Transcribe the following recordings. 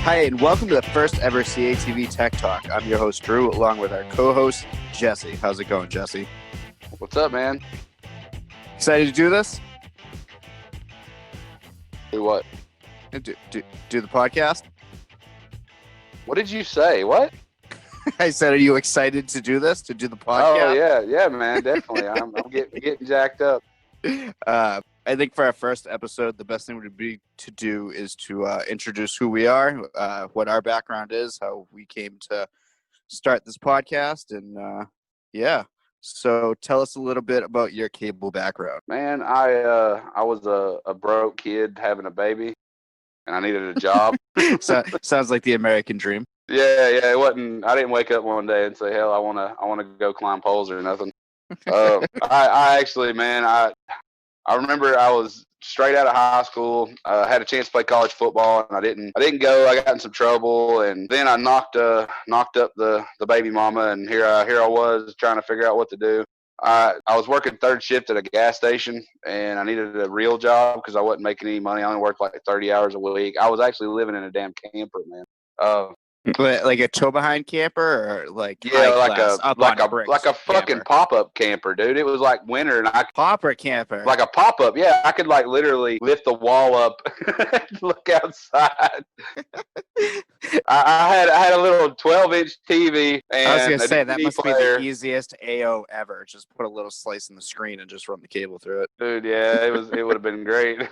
Hi, and welcome to the first ever CATV Tech Talk. I'm your host, Drew, along with our co-host, Jesse. How's it going, Jesse? What's up, man? Excited to do this? Do what? Do the podcast? What did you say? What? I said, are you excited to do this, to do the podcast? Oh, yeah, man, definitely. I'm getting jacked up. I think for our first episode, the best thing would be to do is to introduce who we are, what our background is, how we came to start this podcast, and yeah. So tell us a little bit about your cable background. Man, I was a broke kid having a baby, and I needed a job. Sounds like the American dream. Yeah, it wasn't. I didn't wake up one day and say, "Hell, I wanna go climb poles or nothing." I actually, man, I remember I was straight out of high school. Had a chance to play college football, and I didn't go. I got in some trouble, and then I knocked up the baby mama, and here I was trying to figure out what to do. I was working third shift at a gas station, and I needed a real job because I wasn't making any money. I only worked like 30 hours a week. I was actually living in a damn camper, man. Like a tow behind camper, or like like a fucking pop-up camper, dude. It was like winter, and popper camper, like a pop-up. Yeah, I could like literally lift the wall up, and look outside. I had a little 12-inch TV, and I was gonna say that must player. Be the easiest AO ever. Just put a little slice in the screen and just run the cable through it. Dude, yeah, it would have been great.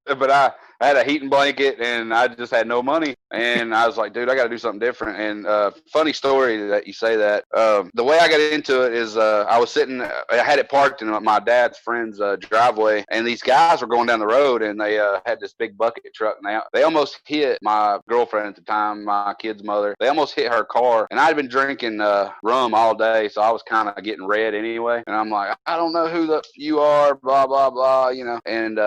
But I had a heating blanket, and I just had no money, and I was like, dude, I got to do something different. And funny story that you say that. The way I got into it is I was sitting, I had it parked in my dad's friend's driveway, and these guys were going down the road, and they had this big bucket truck. Now they almost hit my girlfriend at the time, my kid's mother. They almost hit her car, and I'd been drinking rum all day, so I was kind of getting red anyway. And I'm like, I don't know who you are, blah blah blah, you know. And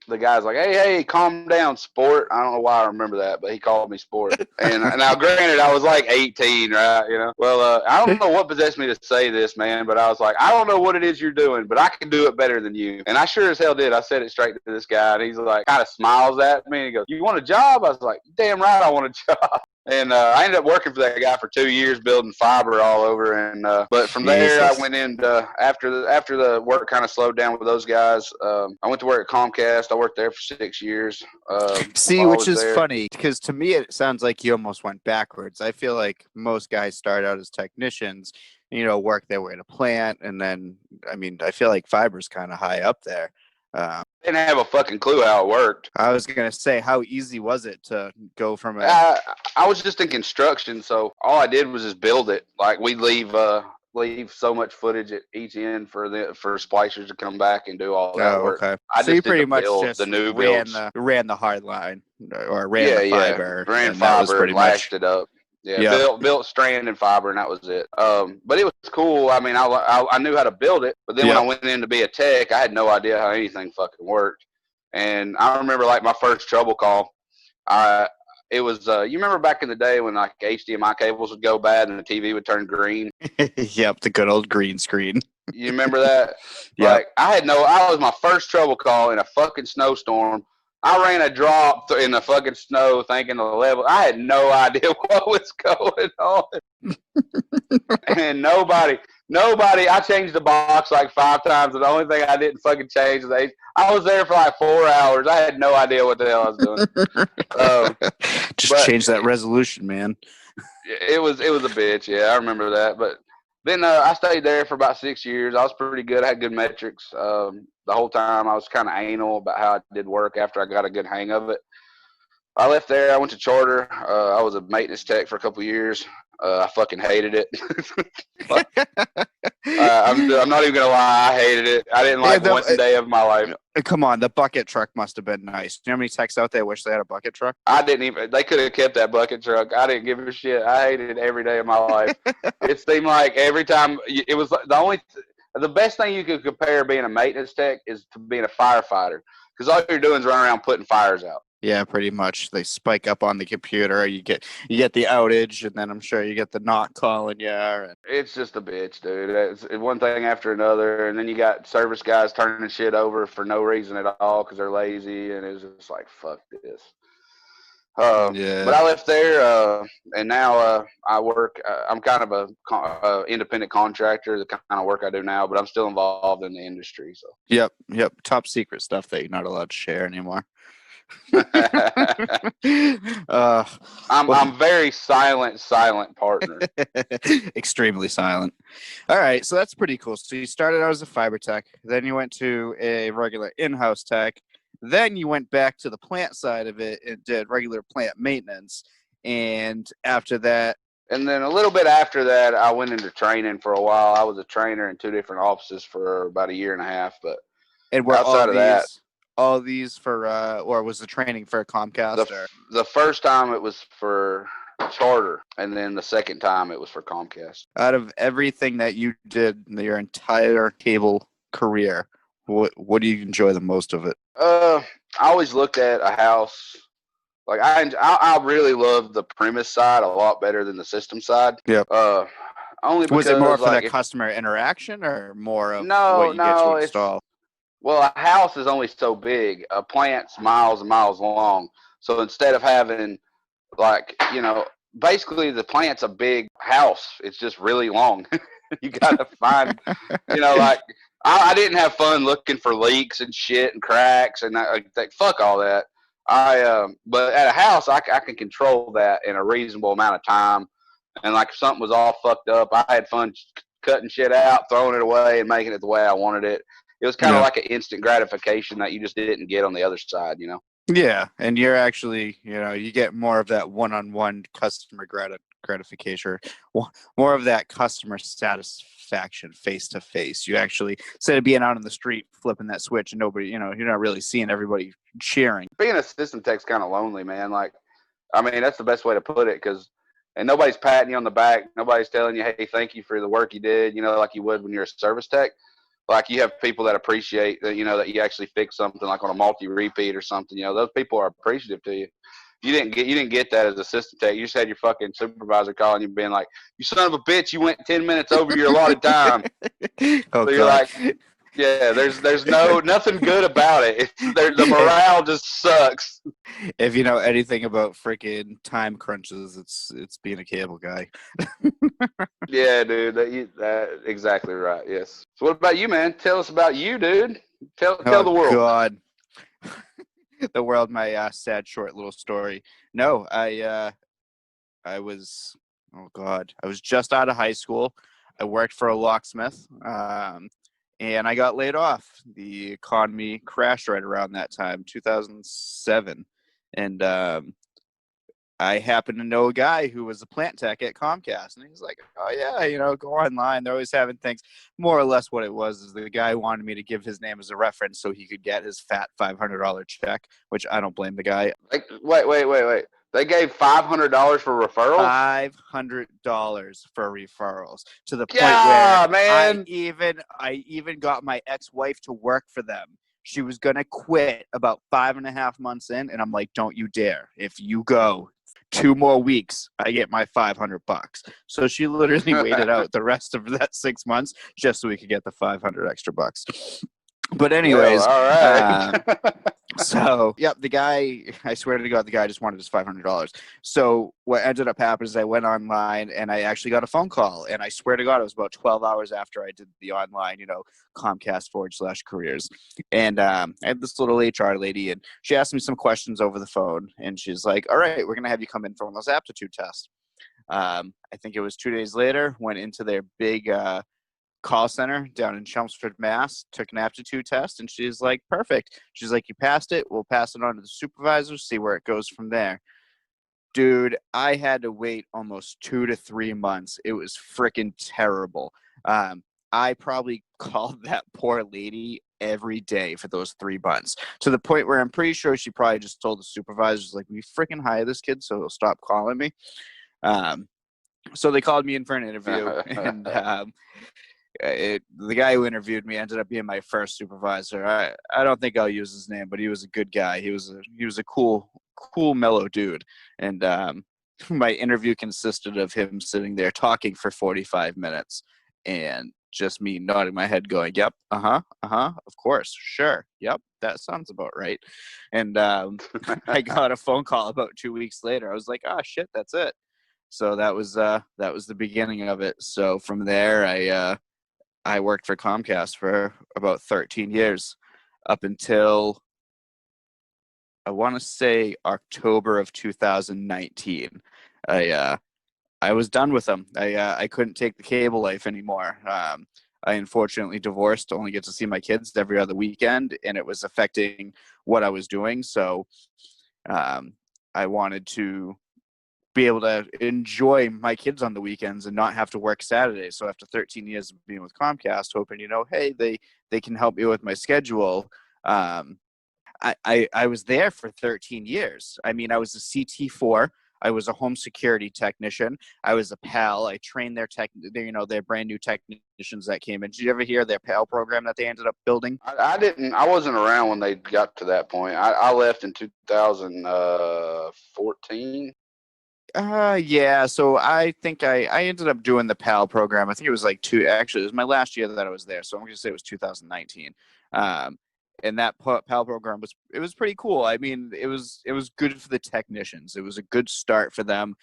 the guy's like, hey, calm down, sport. I don't know why I remember that, but he called me sport. And now, granted, I was like 18, right? You know. Well, I don't know what possessed me to say this, man, but I was like, I don't know what it is you're doing, but I can do it better than you. And I sure as hell did. I said it straight to this guy, and he's like, kind of smiles at me, and he goes, you want a job? I was like, damn right, I want a job. And I ended up working for that guy for 2 years, building fiber all over. And but from there, I went into after the work kind of slowed down with those guys. I went to work at Comcast. I worked there for 6 years. See, which is funny because to me it sounds like you almost went backwards. I feel like most guys start out as technicians, work their way to plant, and then I feel like fiber's kind of high up there. Didn't have a fucking clue how it worked. I was gonna say, how easy was it to go from I was just in construction, so all I did was just build it. Like we leave so much footage at each end for splicers to come back and do all that work. Okay. I so just you pretty much just the new ran the hard line or ran the fiber. Ran fiber, lashed it up. Yeah, built strand and fiber, and that was it. But it was cool. I knew how to build it, but then when I went in to be a tech, I had no idea how anything fucking worked. And I remember like my first trouble call. It was you remember back in the day when like HDMI cables would go bad and the TV would turn green? Yep, the good old green screen. You remember that? Yeah. Like I was my first trouble call in a fucking snowstorm. I ran a drop in the fucking snow thinking of the level. I had no idea what was going on. And nobody, I changed the box like 5 times, and the only thing I didn't fucking change was age. I was there for like 4 hours. I had no idea what the hell I was doing. Just change that resolution, man. It was a bitch. Yeah, I remember that. But then I stayed there for about 6 years. I was pretty good. I had good metrics. The whole time I was kind of anal about how I did work after I got a good hang of it. I left there. I went to Charter. I was a maintenance tech for a couple of years. I fucking hated it. I'm not even going to lie. I hated it. I didn't like one day of my life. Come on. The bucket truck must have been nice. Do you know how many techs out there wish they had a bucket truck? They could have kept that bucket truck. I didn't give a shit. I hated it every day of my life. It seemed like every time it was the best thing you could compare being a maintenance tech is to being a firefighter. Because all you're doing is running around putting fires out. Yeah, pretty much. They spike up on the computer. You get the outage, and then I'm sure you get the not calling you. And It's just a bitch, dude. It's one thing after another, and then you got service guys turning shit over for no reason at all because they're lazy, and it's just like fuck this. But yeah. I left there, and now I work. I'm kind of a independent contractor, the kind of work I do now, but I'm still involved in the industry. So Yep. Yep. Top secret stuff that you're not allowed to share anymore. uh, well, I'm very silent partner. extremely silent. All right, so that's pretty cool. So you started out as a fiber tech, then you went to a regular in-house tech, then you went back to the plant side of it and did regular plant maintenance, and after that, And then a little bit after that, I went into training for a while. I was a trainer in two different offices for about a year and a half. But and were outside of that, all these for, or was the training for the Comcast or? the first time it was for Charter, and then the second time it was for Comcast. Out of everything that you did in your entire cable career, what do you enjoy the most of it? I always looked at a house like I really love the premise side a lot better than the system side. Yep. Only Was it more because for like that if customer interaction or more of what no you get to no it's install? well, a house is only so big. A plant's miles and miles long. So instead of having like basically the plant's a big house. It's just really long. You gotta find like I didn't have fun looking for leaks and shit and cracks and like fuck all that. But at a house I can control that in a reasonable amount of time. And like if something was all fucked up, I had fun cutting shit out, throwing it away, and making it the way I wanted it. It was kind of Yeah. like an instant gratification that you just didn't get on the other side. Yeah, and you're actually, you get more of that one-on-one customer gratification, more of that customer satisfaction face to face. You actually, instead of being out on the street flipping that switch and nobody, you're not really seeing everybody cheering. Being a system tech's kind of lonely, man. Like, I mean, that's the best way to put it because, and nobody's patting you on the back. Nobody's telling you, hey, thank you for the work you did, like you would when you're a service tech. Like you have people that appreciate that, that you actually fix something like on a multi-repeat or something. Those people are appreciative to you. You didn't get that as a system tech. You just had your fucking supervisor calling you, being like, "You son of a bitch! You went 10 minutes over your allotted time." Oh So you're God. like, "Yeah, there's nothing good about it. The morale just sucks." If you know anything about freaking time crunches, it's being a cable guy. Yeah, dude. That exactly right. Yes. So what about you, man? Tell us about you, dude. Tell Oh the world. God. The world, my sad short little story. No, I was, oh God, I was just out of high school. I worked for a locksmith, and I got laid off. The economy crashed right around that time, 2007, and I happened to know a guy who was a plant tech at Comcast, and he's like, "Oh yeah, go online. They're always having things." More or less, what it was is the guy wanted me to give his name as a reference so he could get his fat $500 check, which I don't blame the guy. Like, wait. They gave $500 for referrals. $500 for referrals, to the point where Yeah, man. I even got my ex-wife to work for them. She was gonna quit about 5.5 months in, and I'm like, "Don't you dare! If you go 2 more weeks, I get my $500." So she literally waited out the rest of that 6 months just so we could get the 500 extra bucks. But Well, anyways, all um, right. so, yep, the guy, I swear to God, the guy just wanted his $500. So, what ended up happening is I went online and I actually got a phone call. And I swear to God, it was about 12 hours after I did the online, Comcast /careers. And I had this little HR lady, and she asked me some questions over the phone. And she's like, "All right, we're going to have you come in for one of those aptitude tests." I think it was 2 days later, went into their big call center down in Chelmsford, Mass, took an aptitude test, and she's like, "Perfect." She's like, "You passed it. We'll pass it on to the supervisor, see where it goes from there." Dude, I had to wait almost 2 to 3 months. It was freaking terrible. I probably called that poor lady every day for those 3 months, to the point where I'm pretty sure she probably just told the supervisors, like, "We freaking hire this kid so he'll stop calling me." So they called me in for an interview, and the guy who interviewed me ended up being my first supervisor. I don't think I'll use his name, but he was a good guy. He was a cool mellow dude, and my interview consisted of him sitting there talking for 45 minutes and just me nodding my head going, yep, of course, sure, yep, that sounds about right. And I got a phone call about 2 weeks later. I was like, oh shit, that's it. So that was the beginning of it. So from there, I worked for Comcast for about 13 years, up until I want to say October of 2019. I was done with them. I couldn't take the cable life anymore. I unfortunately divorced, only get to see my kids every other weekend, and it was affecting what I was doing. So I wanted to be able to enjoy my kids on the weekends and not have to work Saturdays. So after 13 years of being with Comcast, hoping, hey, they can help me with my schedule. I was there for 13 years. I mean, I was a CT4. I was a home security technician. I was a PAL. I trained their brand new technicians that came in. Did you ever hear their PAL program that they ended up building? I didn't. I wasn't around when they got to that point. I left in 2014. Yeah. So I think I ended up doing the PAL program. I think it was like actually, it was my last year that I was there. So I'm going to say it was 2019. Um, and that PAL program was pretty cool. I mean, it was good for the technicians. It was a good start for them.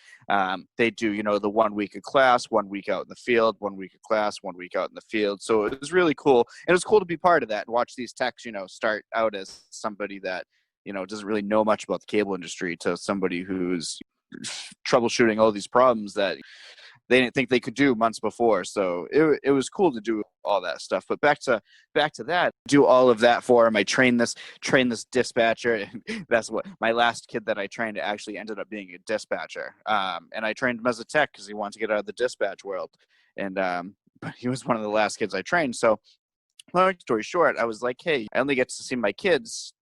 They do, the 1 week of class, 1 week out in the field, 1 week of class, 1 week out in the field. So it was really cool. And it was cool to be part of that and watch these techs, start out as somebody that, doesn't really know much about the cable industry to somebody who's troubleshooting all these problems that they didn't think they could do months before. So it was cool to do all that stuff. But back to that, do all of that for him. I trained this dispatcher. And that's what my last kid that I trained actually ended up being a dispatcher. And I trained him as a tech because he wanted to get out of the dispatch world. And but he was one of the last kids I trained. So long story short, I was like, hey, I only get to see my kids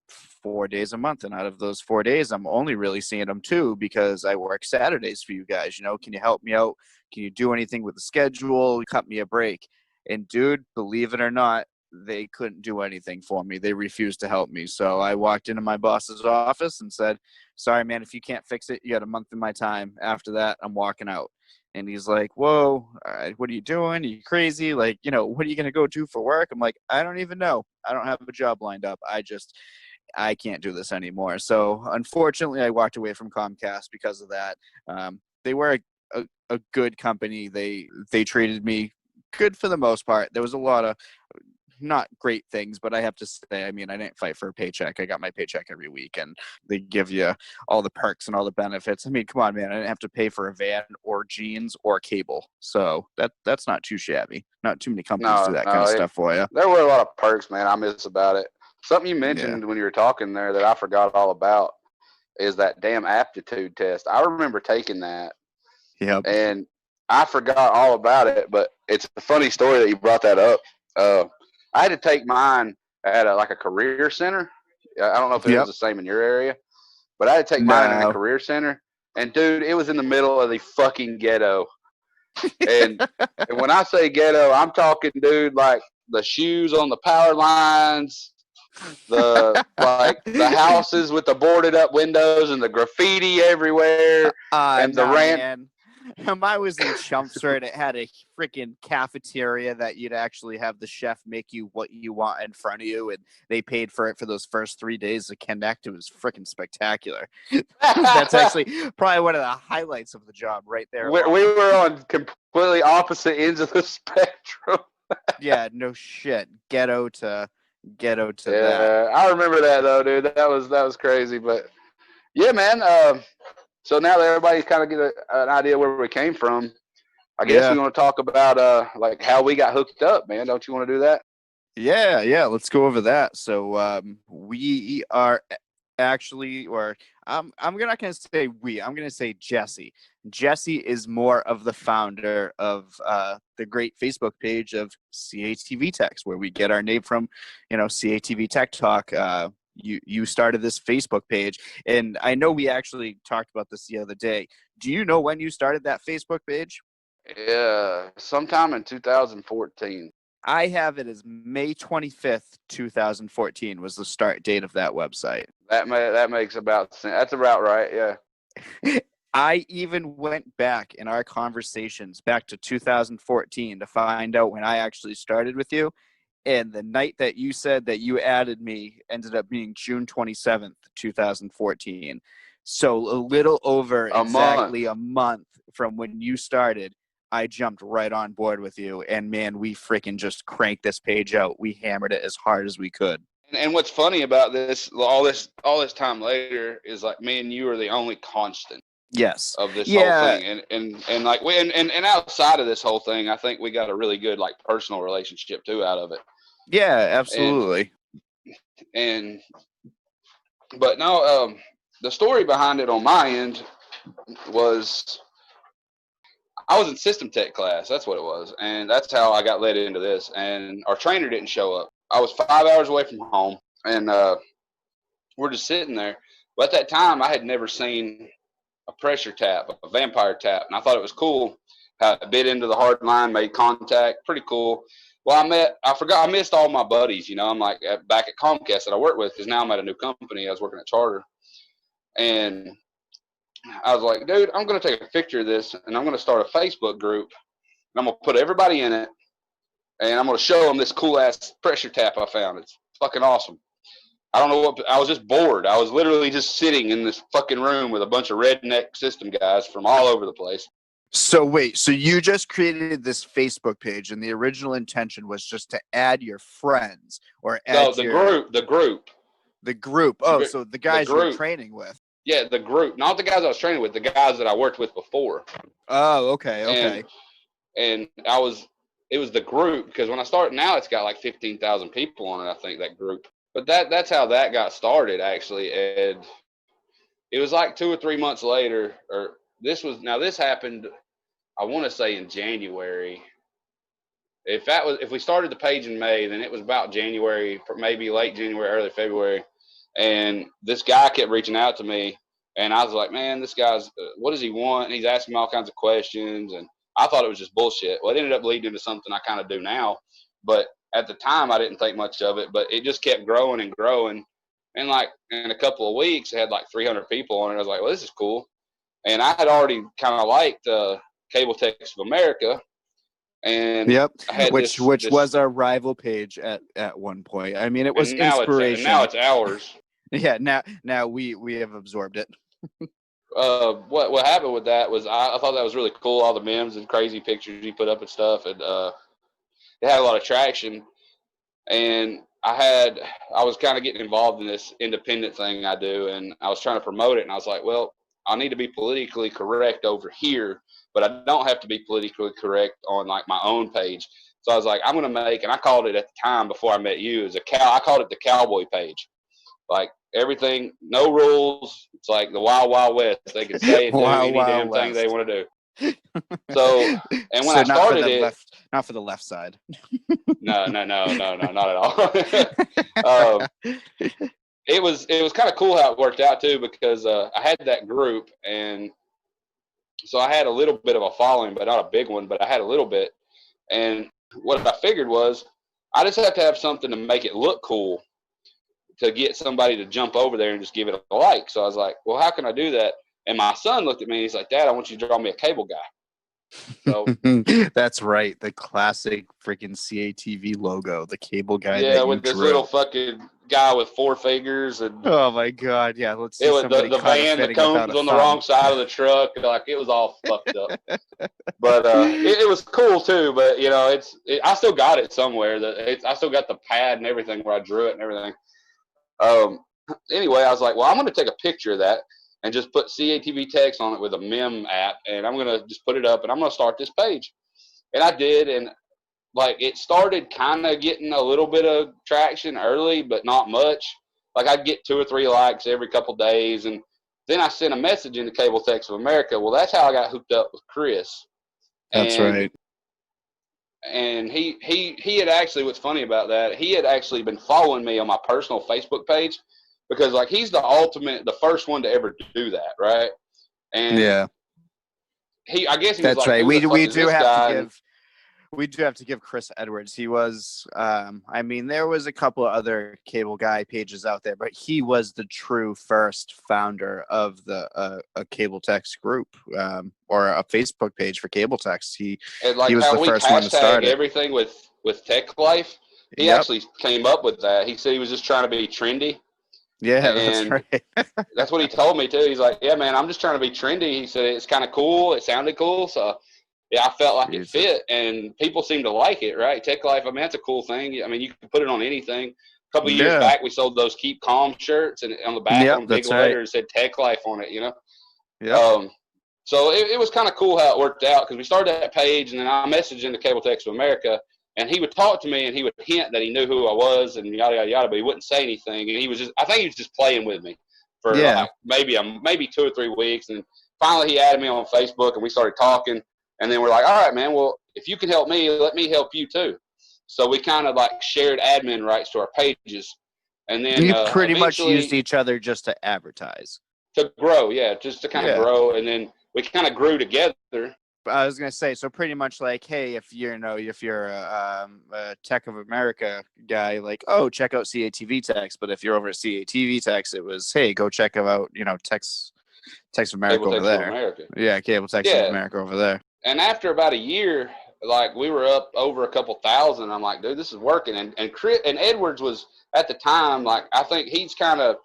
4 days a month, and out of those 4 days, I'm only really seeing them two because I work Saturdays for you guys. Can you help me out? Can you do anything with the schedule? Cut me a break. And dude, believe it or not, they couldn't do anything for me. They refused to help me. So I walked into my boss's office and said, sorry, man, if you can't fix it, you got a month of my time. After that, I'm walking out. And he's like, whoa, all right, what are you doing? Are you crazy? Like, what are you going to go do for work? I'm like, I don't even know. I don't have a job lined up. I can't do this anymore. So unfortunately, I walked away from Comcast because of that. They were a good company. They treated me good for the most part. There was a lot of not great things, but I have to say, I mean, I didn't fight for a paycheck. I got my paycheck every week, and they give you all the perks and all the benefits. I mean, come on, man. I didn't have to pay for a van or jeans or cable. So that's not too shabby. Not too many companies do No, that kind no, of stuff for you. there were a lot of perks, man. I miss about it. Something you Yeah. mentioned when you were talking there that I forgot all about is that damn aptitude test. I remember taking that, Yep. and I forgot all about it. But it's a funny story that you brought that up. Uh, I had to take mine at like a career center. I don't know if it was Yep. the same in your area, but I had to take mine in a No. career center. And dude, it was in the middle of the fucking ghetto. And when I say ghetto, I'm talking, dude, like the shoes on the power lines, the houses with the boarded up windows and the graffiti everywhere, and the Nah, rant. man. Mine was in Chelmsford. It had a freaking cafeteria that you'd actually have the chef make you what you want in front of you, and they paid for it for those first 3 days of Connect. It was freaking spectacular. That's actually probably one of the highlights of the job right there We alone. were on completely opposite ends of the spectrum. Yeah, no shit. Ghetto to that. Yeah, I remember that though, dude. That was crazy. But yeah, man. So now that everybody's kind of get an idea where we came from, I guess Yeah. we want to talk about like how we got hooked up, man. Don't you want to do that? Yeah, let's go over that. So we are actually, or I'm not gonna say we. I'm gonna say Jesse. Jesse is more of the founder of the great Facebook page of CATV Techs, where we get our name from. CATV Tech Talk. You started this Facebook page, and I know we actually talked about this the other day. Do you know when you started that Facebook page? Yeah, sometime in 2014. I have it as May 25th, 2014 was the start date of that website. That makes about sense. That's about right. Yeah. I even went back in our conversations back to 2014 to find out when I actually started with you. And the night that you said that you added me ended up being June 27th, 2014. So a little over exactly a month from when you started, I jumped right on board with you. And man, we freaking just cranked this page out. We hammered it as hard as we could. And what's funny about all this time later is like me and you are the only constant. Yes. Of this whole thing, and like and outside of this whole thing, I think we got a really good like personal relationship too out of it. Yeah, absolutely. And but no, the story behind it on my end was I was in system tech class. That's what it was, and that's how I got led into this. And our trainer didn't show up. I was 5 hours away from home, and we're just sitting there. But at that time, I had never seen a pressure tap, a vampire tap, and I thought it was cool. I bit into the hard line, made contact, pretty cool. Well, I missed all my buddies. You know, I'm like back at Comcast that I work with because now I'm at a new company. I was working at Charter, and I was like, dude, I'm gonna take a picture of this, and I'm gonna start a Facebook group, and I'm gonna put everybody in it, and I'm gonna show them this cool ass pressure tap I found. It's fucking awesome. I don't know what, I was just bored. I was literally just sitting in this fucking room with a bunch of redneck system guys from all over the place. So wait, so you just created this Facebook page and the original intention was just to add your friends or add the group. The group. Oh, so the guys you were training with. Yeah, the group. Not the guys I was training with, the guys that I worked with before. Oh, okay. And it was the group because when I started now it's got like 15,000 people on it, I think, that group. But that's how that got started, actually. And it was like 2 or 3 months later, or this happened, I want to say in January. If we started the page in May, then it was about January, maybe late January, early February. And this guy kept reaching out to me, and I was like, man, this guy's, what does he want? And he's asking me all kinds of questions, and I thought it was just bullshit. Well, it ended up leading to something I kind of do now, but at the time I didn't think much of it, but it just kept growing and growing. And like in a couple of weeks, it had like 300 people on it. I was like, well, this is cool. And I had already kind of liked Cable Techs of America. And yep, which was our rival page at one point. I mean, it was inspiration. Now it's ours. Yeah, now we have absorbed it. What happened with that was I thought that was really cool. All the memes and crazy pictures you put up and stuff, and it had a lot of traction. And I was kind of getting involved in this independent thing I do, and I was trying to promote it. And I was like, well, I need to be politically correct over here, but I don't have to be politically correct on like my own page. So I was like, I'm going to make, and I called it at the time before I met you, I called it the cowboy page. Like everything, no rules. It's like the Wild Wild West. They can say and do any damn thing they want to do. So, and when I started it, not for the left side. No, not at all. It was kind of cool how it worked out too, because I had that group, and so I had a little bit of a following, but not a big one, but I had a little bit. And what I figured was I just have to have something to make it look cool to get somebody to jump over there and just give it a like. So I was like, well, how can I do that? And my son looked at me and he's like, Dad, I want you to draw me a cable guy. So that's right, the classic freaking CATV logo, the cable guy. Yeah, with this little fucking guy with 4 fingers, and oh my god, yeah. Let's see. It was the van, the cones on the wrong side of the truck, like it was all fucked up. But it was cool too. But you know, I still got it somewhere. I still got the pad and everything where I drew it and everything. Anyway, I was like, well, I'm going to take a picture of that and just put CATV text on it with a meme app, and I'm going to just put it up, and I'm going to start this page. And I did, and like it started kind of getting a little bit of traction early, but not much. Like I'd get 2 or 3 likes every couple days, and then I sent a message into Cable Techs of America. Well, that's how I got hooked up with Chris. That's right. And he had actually, what's funny about that, he had actually been following me on my personal Facebook page, because like he's the first one to ever do that, right? And yeah, I guess he that's was like, right. We do have to give. we do have to give Chris Edwards. He was, I mean, there was a couple of other cable guy pages out there, but he was the true first founder of the a cable text group, or a Facebook page for cable text. He And was the how we first one to hashtag start it. everything with Tech Life, he Yep. actually came up with that. He said he was just trying to be trendy. Yeah, that's And right. that's what he told me too. He's like, yeah, man, I'm just trying to be trendy. He said it's kind of cool. It sounded cool. So yeah, I felt like it Jesus. fit, and people seem to like it, right? Tech Life, I mean, that's a cool thing. I mean, you can put it on anything. A couple of years Yeah. back, we sold those Keep Calm shirts, and on the back Yep, on big that's right. letters said Tech Life on it, Yep. So it was kind of cool how it worked out, because we started that page, and then I messaged into Cable Text of America, and he would talk to me, and he would hint that he knew who I was, and yada, yada, yada, but he wouldn't say anything. And I think he was just playing with me for Yeah. like maybe 2 or 3 weeks. And finally he added me on Facebook, and we started talking. And then we're like, all right, man, well, if you can help me, let me help you too. So we kind of like shared admin rights to our pages. And then You pretty much eventually used each other just to advertise. to grow, just to kind of Yeah. grow. And then we kind of grew together. I was gonna say, so pretty much like, hey, if you're a Tech of America guy, like, oh, check out CATV Text. But if you're over at CATV Text, it was, hey, go check out, Text of America Cable over Text of there. America. Yeah, Cable Text of America over there. And after about a year, like we were up over a couple thousand. I'm like, dude, this is working. And Chris, and Edwards was at the time, like, I think he's kind of,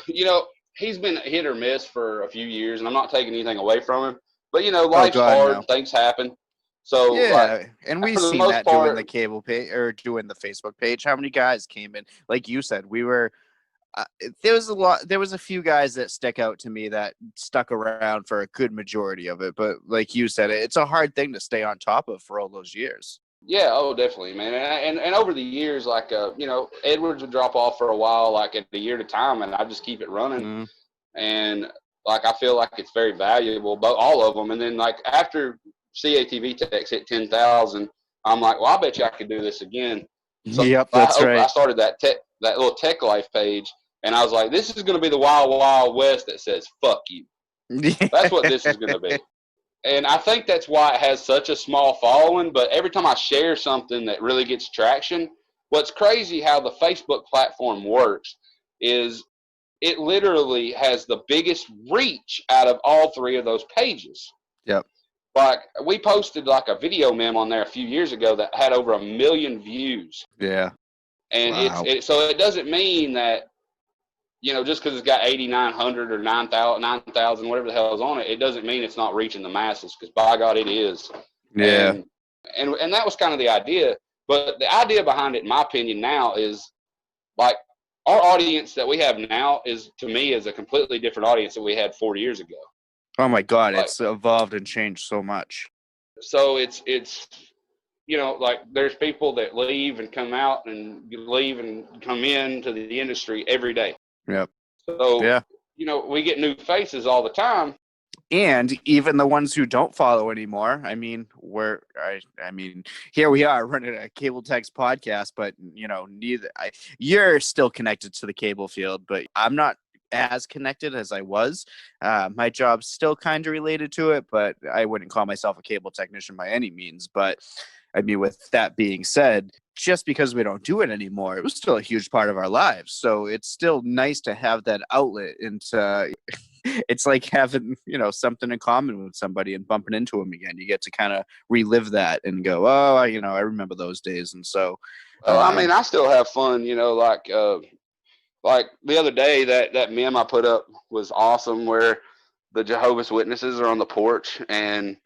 he's been hit or miss for a few years, and I'm not taking anything away from him. But life's hard, no. things happen. So yeah, and we've seen that part, doing the cable page or doing the Facebook page. How many guys came in? Like you said, we were. There was a few guys that stick out to me that stuck around for a good majority of it. But like you said, it's a hard thing to stay on top of for all those years. Yeah, oh, definitely, man. And over the years, like, Edwards would drop off for a while, like at a year at a time, and I just keep it running. Mm. And like, I feel like it's very valuable, but all of them. And then like after CATV Techs hit 10,000, I'm like, well, I bet you I could do this again. So yep, that's right. I started that little Tech Life page, and I was like, this is going to be the Wild Wild West that says fuck you. That's what this is going to be. And I think that's why it has such a small following. But every time I share something that really gets traction, what's crazy how the Facebook platform works is it literally has the biggest reach out of all 3 of those pages. Yep. Like, we posted like a video meme on there a few years ago that had over 1 million views. Yeah. And wow. So it doesn't mean that, just because it's got 8,900 or 9,000, whatever the hell is on it, it doesn't mean it's not reaching the masses, because by God, it is. Yeah. And that was kind of the idea. But the idea behind it, in my opinion, now is like, our audience that we have now to me, is a completely different audience that we had 4 years ago. Oh my God, it's evolved and changed so much. So it's like, there's people that leave and come out and leave and come into the industry every day. Yep. So, yeah. We get new faces all the time. And even the ones who don't follow anymore. I mean, here we are running a cable text podcast, but you're still connected to the cable field, but I'm not as connected as I was. My job's still kind of related to it, but I wouldn't call myself a cable technician by any means. But I mean, with that being said, just because we don't do it anymore, it was still a huge part of our lives. So it's still nice to have that outlet into. It's like having, something in common with somebody and bumping into them again. You get to kind of relive that and go, oh, I remember those days. And so, I mean, I still have fun, like the other day, that meme I put up was awesome, where the Jehovah's Witnesses are on the porch, and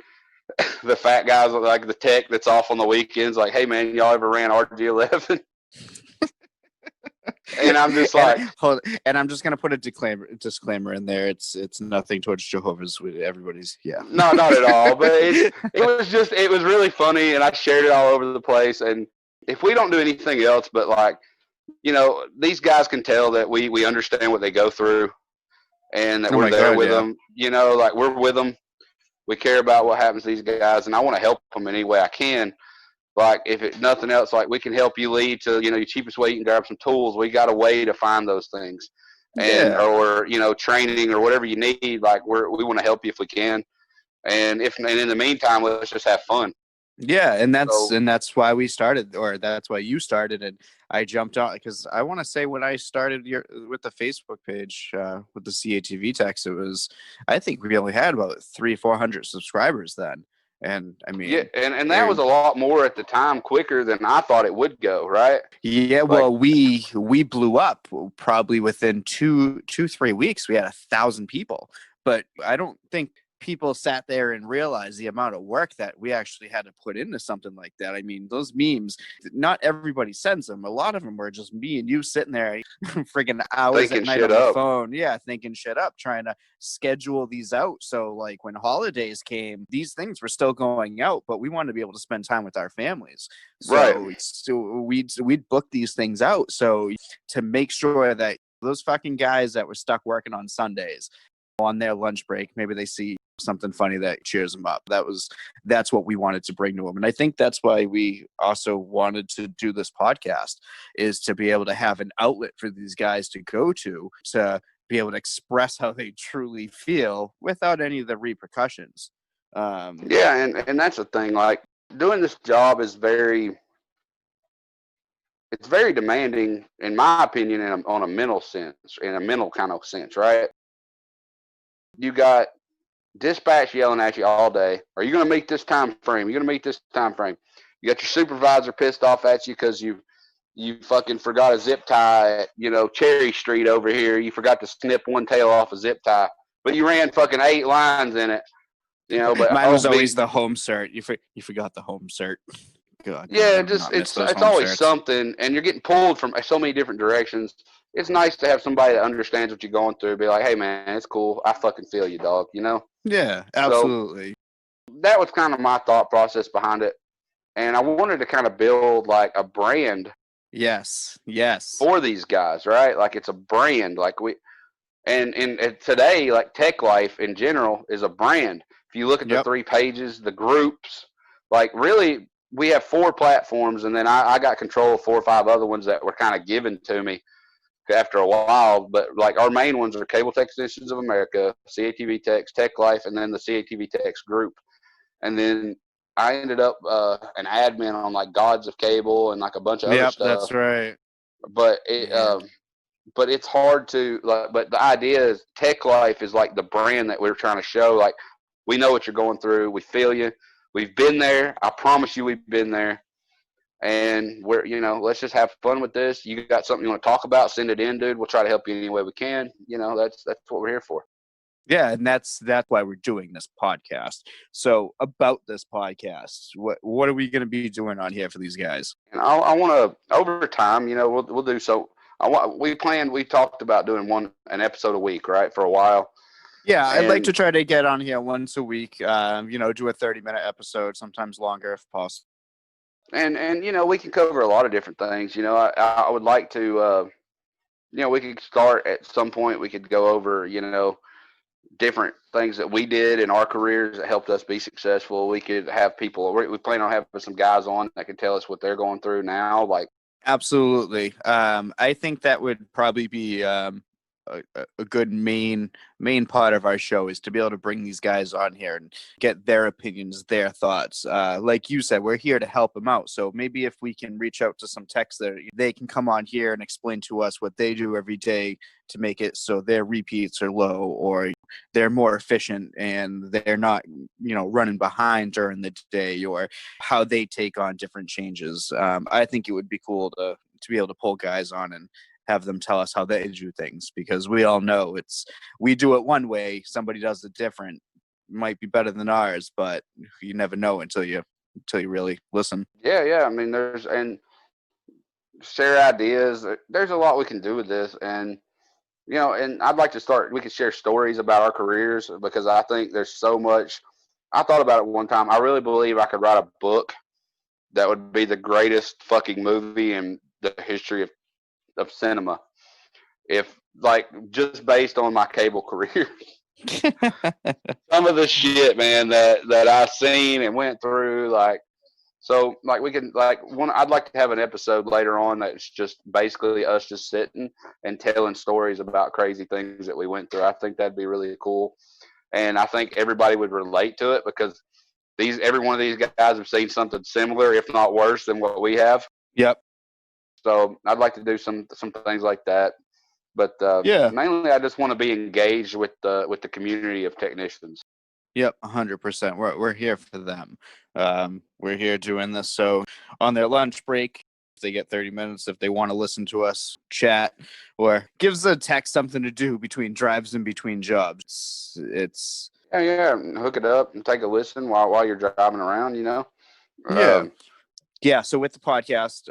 the fat guys, like the tech that's off on the weekends, like, hey man, y'all ever ran RG11? And I'm just like, and I'm just gonna put a disclaimer in there. It's nothing towards Jehovah's. Everybody's no, not at all. But it was really funny, and I shared it all over the place. And if we don't do anything else, but like, these guys can tell that we understand what they go through, and that we're there with them. Like, we're with them. We care about what happens to these guys, and I want to help them in any way I can. Like, if nothing else, like, we can help you lead to, your cheapest way you can grab some tools. We got a way to find those things, or training or whatever you need. Like, we want to help you if we can, and in the meantime, let's just have fun. Yeah, and So that's why we started, or that's why you started, and I jumped on because I want to say when I started with the Facebook page with the CATV text, it was I think we only had about 300-400 subscribers then, and I yeah, mean, and that was it, a lot more at the time, quicker than I thought it would go. Right? yeah, Like, well, we blew up probably within 3 weeks. We had 1,000 people, but I don't think people sat there and realized the amount of work that we actually had to put into something like that. I mean, those memes, not everybody sends them. A lot of them were just me and you sitting there friggin' hours at thinking night shit on the up. phone. Yeah, thinking shit up, trying to schedule these out. So, like, when holidays came, these things were still going out, but we wanted to be able to spend time with our families. Right. So we'd book these things out. So to make sure that those fucking guys that were stuck working on Sundays on their lunch break, maybe they see something funny that cheers them up. That's what we wanted to bring to them. And I think that's why we also wanted to do this podcast, is to be able to have an outlet for these guys to go to be able to express how they truly feel without any of the repercussions. Yeah, and that's the thing. Like, doing this job is it's very demanding, in my opinion, on a mental sense, in a mental kind of sense, right? You got dispatch yelling at you all day. Are you going to meet this time frame? You're going to meet this time frame. You got your supervisor pissed off at you because you fucking forgot a zip tie at, Cherry Street over here. You forgot to snip one tail off a zip tie, but you ran fucking 8 lines in it. But Mine oh, was always the home cert. You forgot the home cert. God, can I yeah, ever just not miss it's those it's home always certs? something, and you're getting pulled from so many different directions. It's nice to have somebody that understands what you're going through. Be like, hey man, it's cool. I fucking feel you, dog. Yeah, So absolutely. that was kind of my thought process behind it, and I wanted to kind of build like a brand Yes, yes. for these guys, right? Like, it's a brand. Like, and today, like, Tech Life in general is a brand. If you look at the Yep. 3 pages, the groups, like, really, we have 4 platforms, and then I got control of 4 or 5 other ones that were kind of given to me after a while. But like, our main ones are Cable Technicians of America, CATV Techs, Tech Life, and then the CATV Techs group. And then I ended up an admin on like Gods of Cable and like a bunch of other Yep, stuff. that's right. But it Man. but it's hard to like. But the idea is Tech Life is like the brand that we're trying to show. Like, we know what you're going through. We feel you. We've been there. I promise you, we've been there. And let's just have fun with this. You got something you want to talk about? Send it in, dude. We'll try to help you any way we can. That's what we're here for. Yeah, and that's why we're doing this podcast. So about this podcast, what are we going to be doing on here for these guys? And I want to, over time, we'll do so. We talked about doing an episode a week, right, for a while. Yeah, I'd like And to try to get on here once a week. Do a 30-minute episode, sometimes longer if possible. we can cover a lot of different things. I would like to, we could start at some point. We could go over, different things that we did in our careers that helped us be successful. We could have people. We plan on having some guys on that can tell us what they're going through now. Like, Absolutely. I think that would probably be a good main part of our show, is to be able to bring these guys on here and get their opinions, their thoughts. Like you said, we're here to help them out. So maybe if we can reach out to some techs that they can come on here and explain to us what they do every day to make it so their repeats are low, or they're more efficient and they're not running behind during the day, or how they take on different changes. I think it would be cool to be able to pull guys on and have them tell us how they do things, because we all know we do it one way, somebody does it different, might be better than ours, but you never know until you really listen. yeah, yeah. I mean, and share ideas. There's a lot we can do with this, and I'd like to start. We could share stories about our careers, because I think there's so much. I thought about it one time. I really believe I could write a book that would be the greatest fucking movie in the history of cinema. If, like, just based on my cable career, some of the shit, man, that I seen and went through, like. So, like, we can, like, one. I'd like to have an episode later on that's just basically us just sitting and telling stories about crazy things that we went through. I think that'd be really cool, and I think everybody would relate to it, because every one of these guys have seen something similar, if not worse, than what we have. Yep. So I'd like to do some things like that. But Yeah. mainly, I just want to be engaged with the community of technicians. Yep, 100%. We're here for them. We're here doing this so on their lunch break, if they get 30 minutes, if they want to listen to us chat, or gives the tech something to do between drives and between jobs. It's Yeah, hook it up and take a listen while you're driving around. yeah. Yeah, so with the podcast,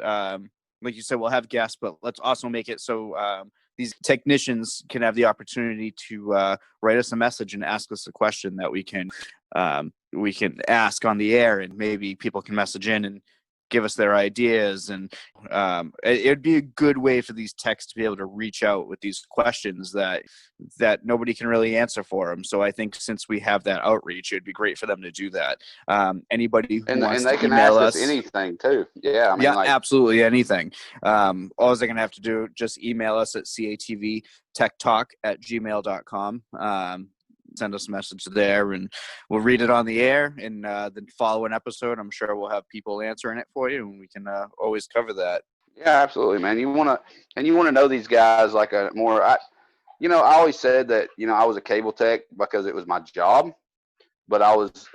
like you said, we'll have guests, but let's also make it so these technicians can have the opportunity to write us a message and ask us a question that we can ask on the air, and maybe people can message in and give us their ideas. And it'd be a good way for these techs to be able to reach out with these questions that nobody can really answer for them. So I think since we have that outreach, it'd be great for them to do that. Anybody who wants and they to can email ask us us anything too. Yeah, I mean, yeah, absolutely anything. All they're going to have to do, just email us at catvtechtalk@gmail.com. Send us a message there, and we'll read it on the air, and then follow an episode. I'm sure we'll have people answering it for you, and we can always cover that. Yeah, absolutely, man. You want to know these guys like a more. I always said that I was a cable tech because it was my job, but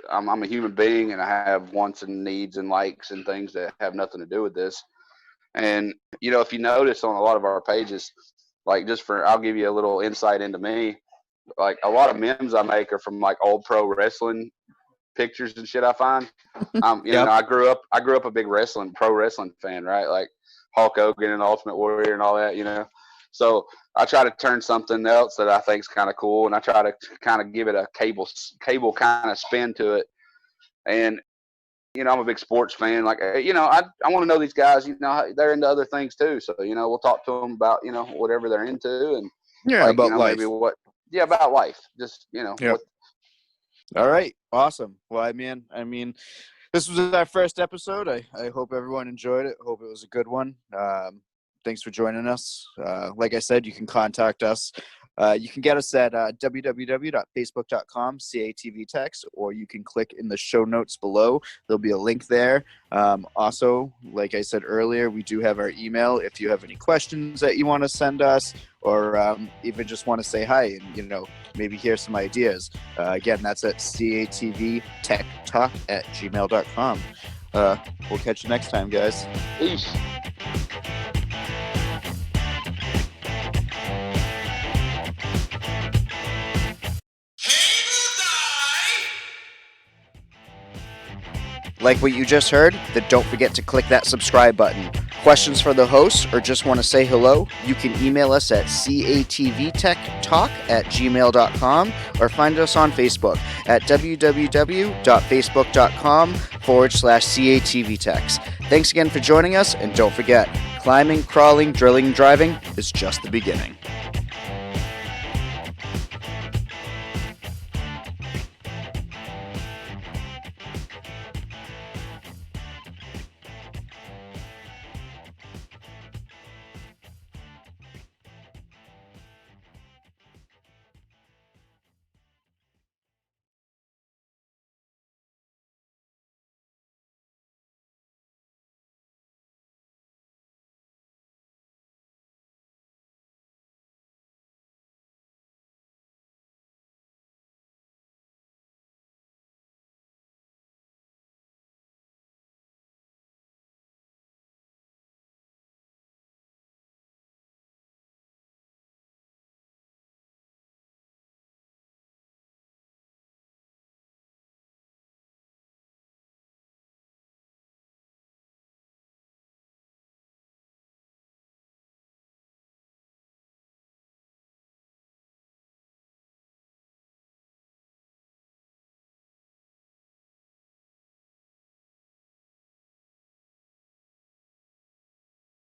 I'm a human being, and I have wants and needs and likes and things that have nothing to do with this. And if you notice on a lot of our pages, like I'll give you a little insight into me. Like a lot of memes I make are from like old pro wrestling pictures and shit I find. Yep. I grew up a big pro wrestling fan, right? Like Hulk Hogan and Ultimate Warrior and all that, So I try to turn something else that I think is kind of cool, and I try to kind of give it a cable kind of spin to it. And I'm a big sports fan. Like I want to know these guys. They're into other things too. So we'll talk to them about whatever they're into, and Yeah, like about life. maybe about life. Just Yep. All right, awesome. Well, I mean, this was our first episode. I hope everyone enjoyed it. Hope it was a good one. Thanks for joining us. Like I said, you can contact us. You can get us at www.facebook.com CATV or you can click in the show notes below. There'll be a link there. Also, like I said earlier, we do have our email. If you have any questions that you want to send us, or even just want to say hi and maybe hear some ideas, again, that's at catvtechtalk@gmail.com. We'll catch you next time, guys. Peace. Like what you just heard? Then don't forget to click that subscribe button. Questions for the host or just want to say hello? You can email us at catvtechtalk@gmail.com or find us on Facebook at www.facebook.com/catvtechs. Thanks again for joining us, and don't forget, climbing, crawling, drilling, driving is just the beginning.